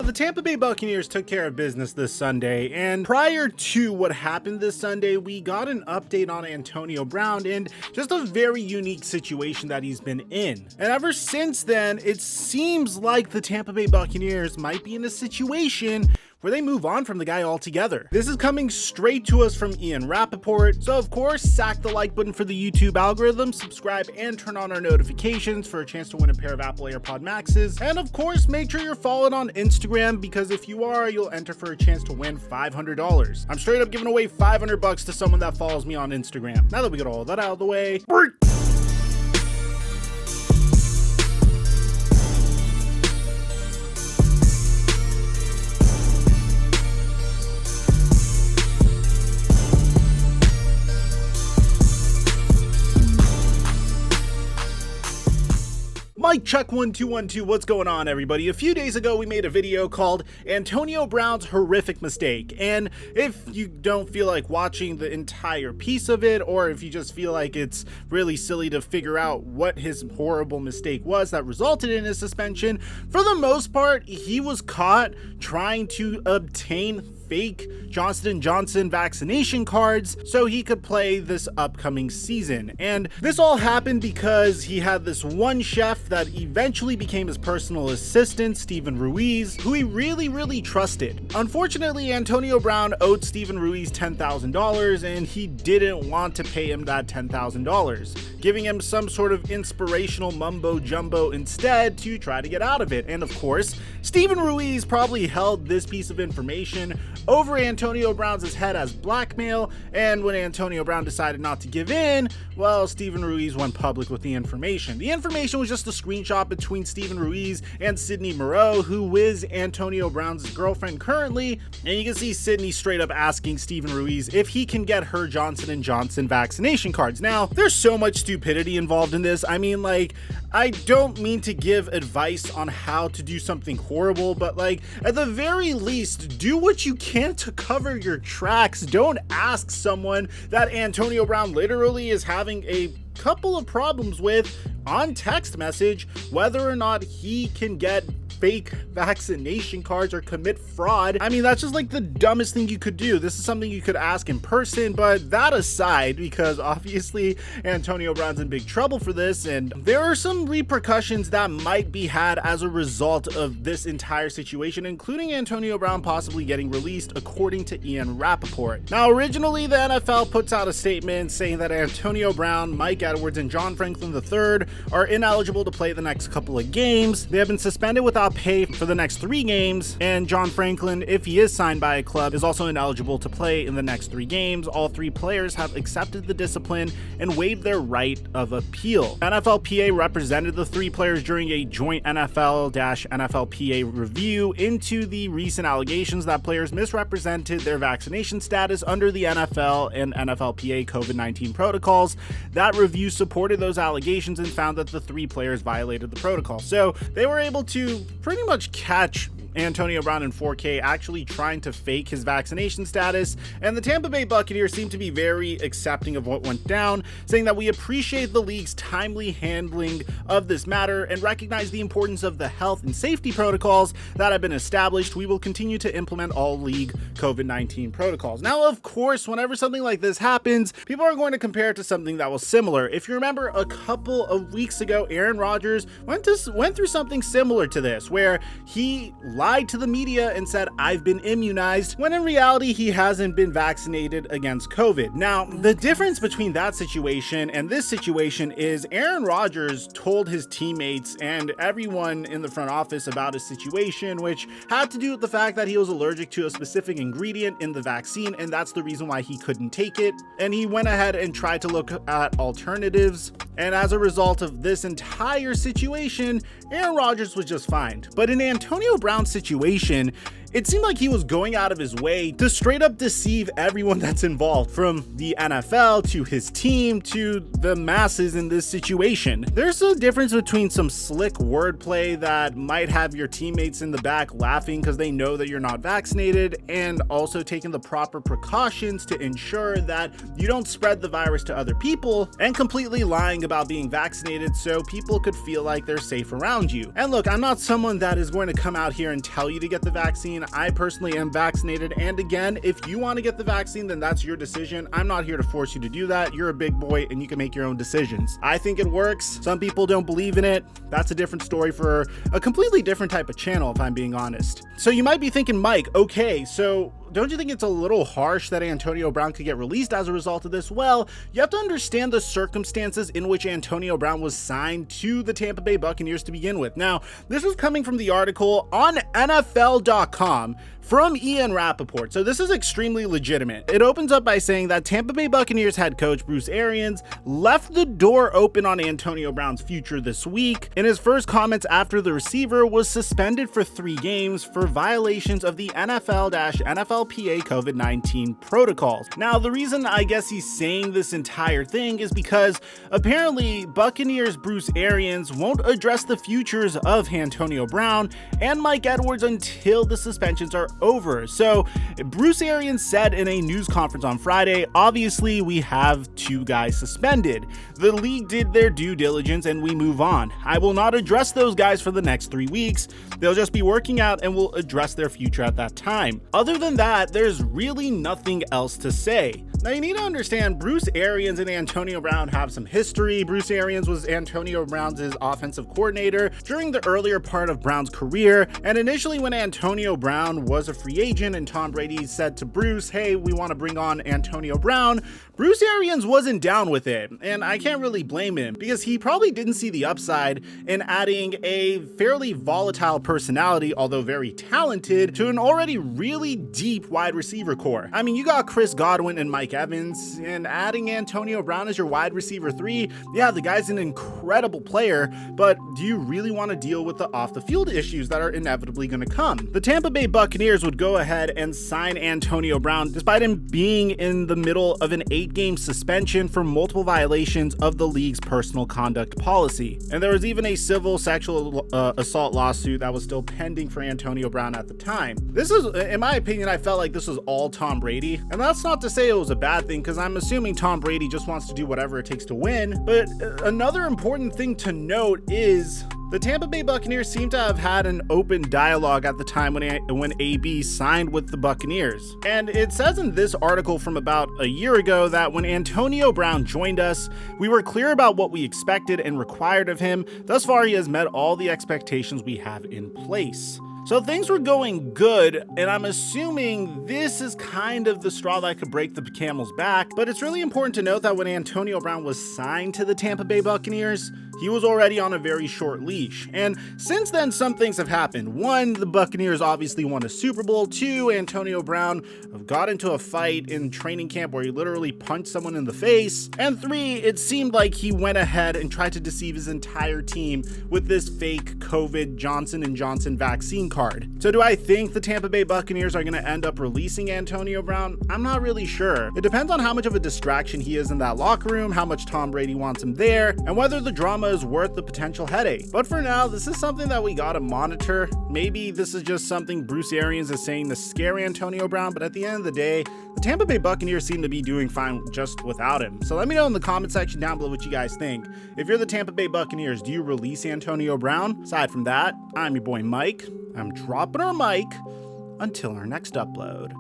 the Tampa Bay Buccaneers took care of business this Sunday, and prior to what happened this Sunday, we got an update on Antonio Brown and just a very unique situation that he's been in. And ever since then, it seems like the Tampa Bay Buccaneers might be in a situation where they move on from the guy altogether. This is coming straight to us from Ian Rappaport, so of course, sack the like button for the YouTube algorithm, subscribe and turn on our notifications for a chance to win a pair of Apple AirPod Maxes, and of course, make sure you're followed on Instagram, because if you are, you'll enter for a chance to win $500. I'm straight up giving away $500 to someone that follows me on Instagram. Now that we got all that out of the way, Mike check 1212, what's going on everybody? A few days ago we made a video called Antonio Brown's horrific mistake, and if you don't feel like watching the entire piece of it, or if you just feel like it's really silly to figure out what his horrible mistake was that resulted in his suspension, for the most part he was caught trying to obtain fake Johnson & Johnson vaccination cards so he could play this upcoming season. And this all happened because he had this one chef that eventually became his personal assistant, Steven Ruiz, who he really trusted. Unfortunately, Antonio Brown owed Steven Ruiz $10,000 and he didn't want to pay him that $10,000, giving him some sort of inspirational mumbo jumbo instead to try to get out of it. And of course, Steven Ruiz probably held this piece of information over Antonio Brown's head as blackmail, and when Antonio Brown decided not to give in, well, Steven Ruiz went public with the information. The information was just a screenshot between Steven Ruiz and Sydney Moreau, who is Antonio Brown's girlfriend currently, and you can see Sydney straight up asking Steven Ruiz if he can get her Johnson & Johnson vaccination cards. Now, there's so much stupidity involved in this. I mean, like, I don't mean to give advice on how to do something horrible, but like, at the very least, do what you can to cover your tracks. Don't ask someone that Antonio Brown literally is having a couple of problems with on text message whether or not he can get fake vaccination cards or commit fraud. I mean, that's just like the dumbest thing you could do. This is something you could ask in person, but that aside, because obviously Antonio Brown's in big trouble for this, and there are some repercussions that might be had as a result of this entire situation, including Antonio Brown possibly getting released, according to Ian Rappaport. Now, originally the NFL puts out a statement saying that Antonio Brown, Mike Edwards, and John Franklin III are ineligible to play the next couple of games. They have been suspended without pay for the next 3 games, and John Franklin, if he is signed by a club, is also ineligible to play in the next 3 games. All 3 players have accepted the discipline and waived their right of appeal. NFLPA represented the 3 players during a joint NFL-NFLPA review into the recent allegations that players misrepresented their vaccination status under the NFL and NFLPA COVID-19 protocols. That review supported those allegations and found that the 3 players violated the protocol. So they were able to pretty much catch Antonio Brown in 4K actually trying to fake his vaccination status, and the Tampa Bay Buccaneers seem to be very accepting of what went down, saying that we appreciate the league's timely handling of this matter and recognize the importance of the health and safety protocols that have been established. We will continue to implement all league COVID-19 protocols. Now, of course, whenever something like this happens, people are going to compare it to something that was similar. If you remember, a couple of weeks ago, Aaron Rodgers went through something similar to this, where he lied to the media and said, "I've been immunized," when in reality he hasn't been vaccinated against COVID. Now, the difference between that situation and this situation is Aaron Rodgers told his teammates and everyone in the front office about his situation, which had to do with the fact that he was allergic to a specific ingredient in the vaccine, and that's the reason why he couldn't take it. And he went ahead and tried to look at alternatives, and as a result of this entire situation, Aaron Rodgers was just fined. But in Antonio Brown's situation, it seemed like he was going out of his way to straight up deceive everyone that's involved, from the NFL to his team to the masses in this situation. There's a difference between some slick wordplay that might have your teammates in the back laughing because they know that you're not vaccinated, and also taking the proper precautions to ensure that you don't spread the virus to other people, and completely lying about being vaccinated so people could feel like they're safe around you. And look, I'm not someone that is going to come out here and tell you to get the vaccine. I personally am vaccinated, and again, if you want to get the vaccine, then that's your decision. I'm not here to force you to do that. You're a big boy and you can make your own decisions. I think it works. Some people don't believe in it. That's a different story for a completely different type of channel, if I'm being honest. So you might be thinking, Mike, okay, so don't you think it's a little harsh that Antonio Brown could get released as a result of this? Well, you have to understand the circumstances in which Antonio Brown was signed to the Tampa Bay Buccaneers to begin with. Now, this was coming from the article on NFL.com from Ian Rappaport, so this is extremely legitimate. It opens up by saying that Tampa Bay Buccaneers head coach Bruce Arians left the door open on Antonio Brown's future this week in his first comments after the receiver was suspended for 3 games for violations of the NFL-NFLPA COVID-19 protocols. Now, the reason I guess he's saying this entire thing is because apparently Buccaneers Bruce Arians won't address the futures of Antonio Brown and Mike Edwards until the suspensions are over. So Bruce Arians said in a news conference on Friday, obviously we have 2 guys suspended. The league did their due diligence and we move on. I will not address those guys for the next 3 weeks. They'll just be working out and we'll address their future at that time. Other than that, there's really nothing else to say. Now you need to understand, Bruce Arians and Antonio Brown have some history. Bruce Arians was Antonio Brown's offensive coordinator during the earlier part of Brown's career, and initially when Antonio Brown was a free agent and Tom Brady said to Bruce, hey, we want to bring on Antonio Brown, Bruce Arians wasn't down with it, and I can't really blame him because he probably didn't see the upside in adding a fairly volatile personality, although very talented, to an already really deep wide receiver core. I mean, you got Chris Godwin and Mike Evans, and adding Antonio Brown as your wide receiver 3, yeah, the guy's an incredible player, but do you really want to deal with the off the field issues that are inevitably going to come? The Tampa Bay Buccaneers would go ahead and sign Antonio Brown despite him being in the middle of an 8-game suspension for multiple violations of the league's personal conduct policy. And there was even a civil sexual assault lawsuit that was still pending for Antonio Brown at the time. This is, in my opinion, I felt like this was all Tom Brady. And that's not to say it was a bad thing, because I'm assuming Tom Brady just wants to do whatever it takes to win. But another important thing to note is the Tampa Bay Buccaneers seem to have had an open dialogue at the time when AB signed with the Buccaneers. And it says in this article from about a year ago that when Antonio Brown joined us, we were clear about what we expected and required of him. Thus far, he has met all the expectations we have in place. So things were going good, and I'm assuming this is kind of the straw that could break the camel's back, but it's really important to note that when Antonio Brown was signed to the Tampa Bay Buccaneers, he was already on a very short leash. And since then, some things have happened. 1, the Buccaneers obviously won a Super Bowl. 2, Antonio Brown got into a fight in training camp where he literally punched someone in the face. And 3, it seemed like he went ahead and tried to deceive his entire team with this fake COVID Johnson & Johnson vaccine card. So do I think the Tampa Bay Buccaneers are going to end up releasing Antonio Brown? I'm not really sure. It depends on how much of a distraction he is in that locker room, how much Tom Brady wants him there, and whether the drama is worth the potential headache. But for now, this is something that we gotta monitor. Maybe this is just something Bruce Arians is saying to scare Antonio Brown, but at the end of the day, the Tampa Bay Buccaneers seem to be doing fine just without him. So let me know in the comment section down below what you guys think. If you're the Tampa Bay Buccaneers, do you release Antonio Brown? Aside from that, I'm your boy Mike. I'm dropping our mic until our next upload.